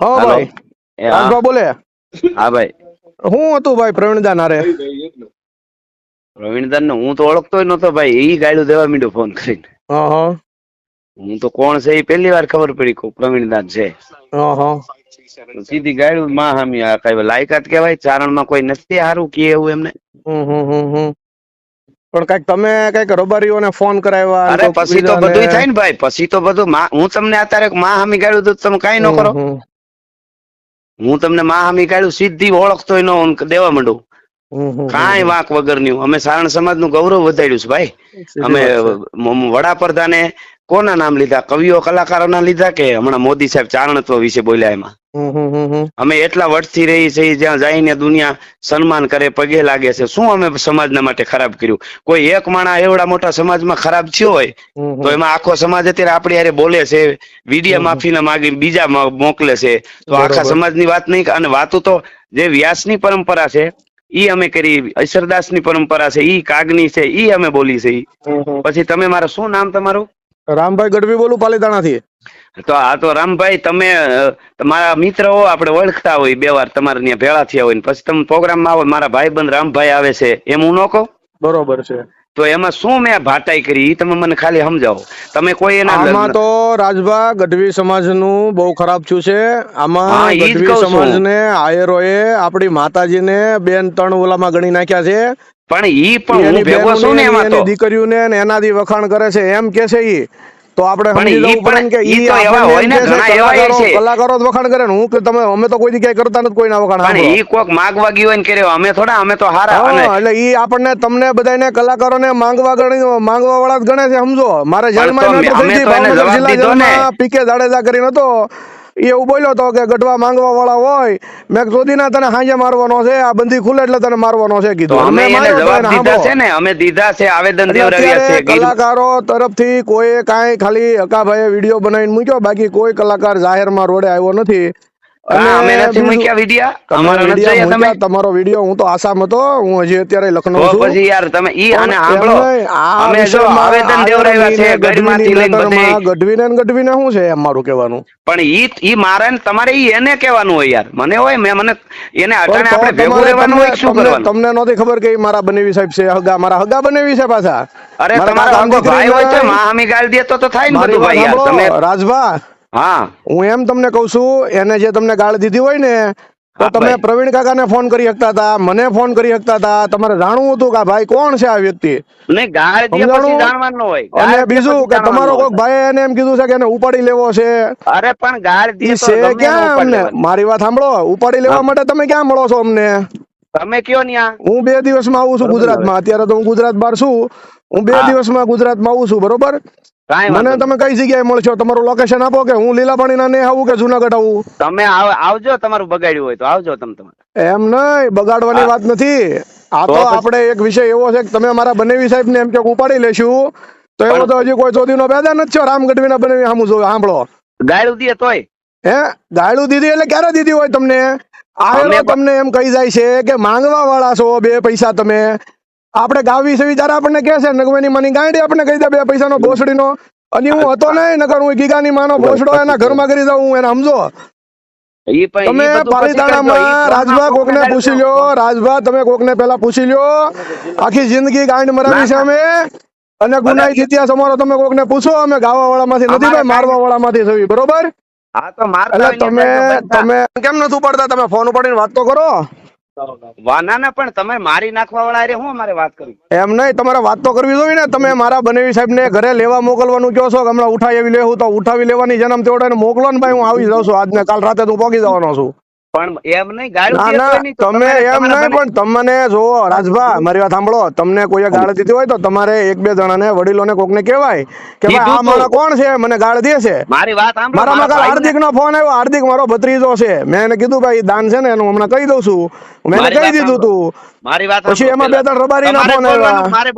હા હાલો. ભાઈ હા રાજભા બોલે. હા ભાઈ, હું હતું ભાઈ પ્રવીણદા નારે? પ્રવીણદાન ને હું તો ઓળખતો નતો ભાઈ, ઈ ગાયલું દેવા માંડ્યો ફોન કરીને. હા હા હું તો કોણ છે એ પહેલી વાર ખબર પડી કે પ્રવીણદાન છે. હા હા સીધી ગાયલું માં હામી આ કઈ લાયકાત કેવાય, ચારણ માં કોઈ નથી હારું કે એવું એમને. પણ કઈક તમે કઈક રબારીઓને ફોન કરાવ્યા અને અરે કોઈક પછી તો બીજાને. બધું થાય ને ભાઈ, પછી તો બધું હું તમને અત્યારે માં હામી ગાયલું તો તમે કઈ ન કરો. હમ હું તમને માં હામી ગાયલું સીધી ઓળખતો ન દેવા માંડું. કાંઈ વાંક વગરની. અમે સારણ સમાજ નું ગૌરવ વધાર્યું છે ભાઈ. સીધી અમે વાત છે. વડાપ્રધાને કોના નામ લીધા, કવિઓ કલાકારોના લીધા કે હમણાં મોદી સાહેબ ચારણત્વ વિશે બોલ્યા એમાં? અમે એટલા વર્ષથી રહી છે, જ્યાં જઈને દુનિયા સન્માન કરે, પગે લાગે છે. શું અમે સમાજના માટે ખરાબ કર્યું? કોઈ એક માણા એવડા મોટા સમાજમાં ખરાબ થયો હોય તો એમાં આખો સમાજ અત્યારે આપણી હારે બોલે છે, વિડિયા માફીના માગી બીજા મોકલે છે, તો આખા બરોબર. સમાજની વાત નહીં. અને વાતો તો જે વ્યાસની પરંપરા છે ઈ અમે કરી, અક્ષરદાસની પરંપરા છે ઈ, કાગની છે ઈ અમે બોલી છે. પછી તમે મારા શું નામ તમારું? રામભાઈ ગઢવી બોલું, પાલીતાણાથી. તો આ તો રામભાઈ, તમે તમારા મિત્ર હો, આપણે ઓળખતા હોય, બે વાર તમારે ત્યાં ભેળા થયા હોય, પછી તમે પ્રોગ્રામમાં આવો, મારા ભાઈબંધ રામભાઈ આવે છે એમ હું ન કહું? બરોબર છે. તો એમાં શું મેં ભાટાઈ કરી ઈ તમે મને ખાલી સમજાવો. તમે કોઈ એના આમાં તો રાજભા ગઢવી સમાજનું બહુ ખરાબ થયું છે. હા આમાં ઈ જ ગઢવી કહું છું. સમાજને આયરોએ આપણી માતાજીને બેન ત્રણ ઓલામાં ગણી નાખ્યા છે. પણ હું એની ભેગો છું ને બહેનોને એમાં એની તો. દીકરીઓને ને એનાથી વખાણ કરે છે એમ કે છે ઈ. તો આપણે પણ સમજી ઈ જવું પડે ને કે ઈ ઈ તો એવા આપણને હોય એમ ને, કે છે ઘણા એવા છે. કલાકારો જ વખાણ કરે ને હું કે તમે અમે તો કોઈ દી ક્યાંય કરતા નથી કોઈના વખાણ. પણ સાંભળો ઈ કોક માગવા ગયું હોય ને કર્યો, અમે થોડા, અમે તો હારા. અને હા, એટલે ઈ આપણને તમને બધાને કલાકારોને માંગવા વાળા જ ગણે છે, સમજો. મારે પણ તો જેલમાં મેટર થઈ અમે હતી તો એને ભાવનગર જવાબ જિલ્લા દીધો ને. જેલમાં પીકે જાડેજા કરીને હતો. એ એવું બોલ્યો હતો કે ગઢવા માંગવા વાળા હોય, મેં શોધીને તને હાંજે મારવાનો છે, આ બંદી ખુલે એટલે તને મારવાનો છે તો કીધું. અમે મેં એને માર્યો તો જવાબ એને દીધા સાંભળો. છે ને, અમે દીધા છે, આવેદન એટલે દેવડાવ્યા અત્યારે છે ગીર. કલાકારો તરફથી કોઈ કાંઈ ખાલી હકાભાઈએ વિડીયો બનાવીને મૂક્યો, બાકી કોઈ કલાકાર જાહેરમાં રોડે આવ્યો નથી. અને અમે નથી બીજું, મૂક્યા વિડિયા, તમે અમારા નથી વિડીયો જોયા તમે? મૂક્યા, તમારો વિડીયો. હું તો આસામ હતો, હું હજી અત્યારે લખનઉ તો છું. પછી યાર તમે ઈ પણ અને એમ સાંભળો, નહીં, આ અમે જો વિષયમાં આવેદન દેવડાવ્યા આયરની છે ને ગઢવીની ગઢમાંથી લઈને બધે. મેટરમાં ગઢવીને શું છે એમ મારું કહેવાનું. પણ ઈ મારે ને તમારે ઈ એને કહેવાનું હોય યાર. મને હોય મને એને પણ અટાણે તો આપણે ભેગું તમારે રહેવાનું હોય કે શું તમને કરવાનું? તમને નહોતી ખબર કે ઈ મારા બનેવી સાહેબ છે, મારા હગા બનેવી છે પાછા. અરે મારા તમારો કાકાની હગો દીકરી ભાઈ હોય તો નહીં. મામી ગાળ દે તો થાય ને મારી બધું વાત ભાઈ યાર. સાંભળો તમે રાજભા, હા હું એમ તમને કઉ છું, એને જે તમને ગાળ દીધી હોય ને, તો હા તમે ભાઈ. પ્રવીણ કાકાને ફોન કરી શકતા હતા, મને ફોન કરી શકતા હતા. તમારે જાણવું હતું કે આ ભાઈ કોણ છે, આ વ્યક્તિ. નહીં, ગાળ દે પછી સમજાણું. જાણવાનું ન હોય. અને ગાળ દે બીજું પછી કે જાણવાનું તમારો ન કોઈક હોય. ભાઈ એને એમ કીધું છે કે એને ઉપાડી લેવો છે. અરે પણ ગાળ દે ઈ તો છે ગમે એનું ક્યાં ઉપાડ અમને? લેવાનું. મારી વાત સાંભળો, ઉપાડી લેવા હા, માટે તમે ક્યાં મળો છો અમને? તમે કયો ન્યા. હું 2 દિવસમાં આવું છું બરોબર ને હવે? ગુજરાતમાં. અત્યારે તો હું ગુજરાત બહાર છું. હું 2 હા, દિવસમાં ગુજરાતમાં આવું છું, બરોબર? કાંઈ મને વાંધો નહીં. તમે કઈ જગ્યાએ મળશો? તમારું લોકેશન આપો કે હું લીલાપાણીના ને આવું કે જુનાગઢ આવું. તમે આવજો, તમારું બગાડ્યું હોય તો આવજો તમે. એમ નહીં, બગાડવાની હા, વાત નથી. આ તો તો પછી આપણે એક વિષય એવો છે કે તમે મારા બનેવી સાહેબને એમ કે ઉપાડી લેશું, તો એવો તો પણ હજી કોઈ ચોદીનો પેદા નથી થયો. રામ ગઢવીના બનેવી સામું જોવે, સાંભળો. ગાળું દે તોય હે? ગાળું દીધી એટલે ક્યારે દીધી હોય તમને? અમે આયરો તમને એમ કહી જાય છે કે માંગવા વાળા છો, 2 પૈસા તમે. આપણે ગાવી છે ત્યારે આપણને કહે છે નગવેની માની ગાંડી આપણને કહી દે 2 પૈસાનો ભોસડીનો. અને હું હતો નહીં, નકર હું ગીગાની માનો ભોસડો એના ઘરમાં કરી દઉં, હું એને સમજો. ઈ પણ તમે ઈ બધું પછી કરજો. ઈ પાલીતાણામાં રાજભા ફોનમાં કોકને ગાળું પૂછી દો. લ્યો. રાજભા, તમે કોકને પેલા પૂછી લ્યો. આખી જિંદગી ગાંડ મરાવી ના છે ના, અમે. અને ભલે ગુનાહિત ઇતિહાસ અમારો તમે કોકને પૂછો. અમે ગાવા વાળામાંથી નથી અમારે ભાઈ, કાંઈ મારવા નથી. વાળામાંથી થવી, બરોબર? હા તો મારતા એટલે હોય ને જાજો બંધા. તમે કેમ નથી ઉપાડતા? તમે ફોન ઉપાડીને વાત તો કરો. વાના ના, પણ તમે મારી નાખવા વાળા અરે હું અમારે વાત કરી. એમ નહીં, તમારે વાત તો કરવી જોઈએ ને. તમે મારા બનેવી સાહેબને ઘરે લેવા મોકલવાનું કહો છો કે હમણાં ઉઠાવી એવી લેવું, તો ઉઠાવી લેવાની જન્મ તેવડાને મોકલો ને ભાઈ. હું આવી જાઉં છું આજને કાલ રાતે, હું પહોંચી જવાનો છું. પણ એમ નહીં, ગાળું ના દે ના, તોય નહીં તો તમે એમ નહીં, પણ તમને જો રાજભા, મારી વાત સાંભળો. તમને કોઈએ ગાળ દીધી હોય તો તમારે 1-2 જણાને, વડીલોને, કોકને કહેવાય કે ભાઈ કીધું આ તું. માણસ કોણ છે, મને ગાળ દે છે. મારી વાત સાંભળો, મારામાં મારા કાલ ભાઈ ને. હાર્દિક નો ફોન આવ્યો. હાર્દિક મારો ભત્રીજો છે. મેં એને કીધું ભાઈ દાન છે ને એનું હમણાં કહી દઉં છું. મેં એને મારી કહી વાત દીધું સાંભળો, તું. મારી વાત પછી સાંભળો એમાં પેલા. 2-3 રબારીના તમારે ફોન જ આવ્યા. બોલવાનું, મારે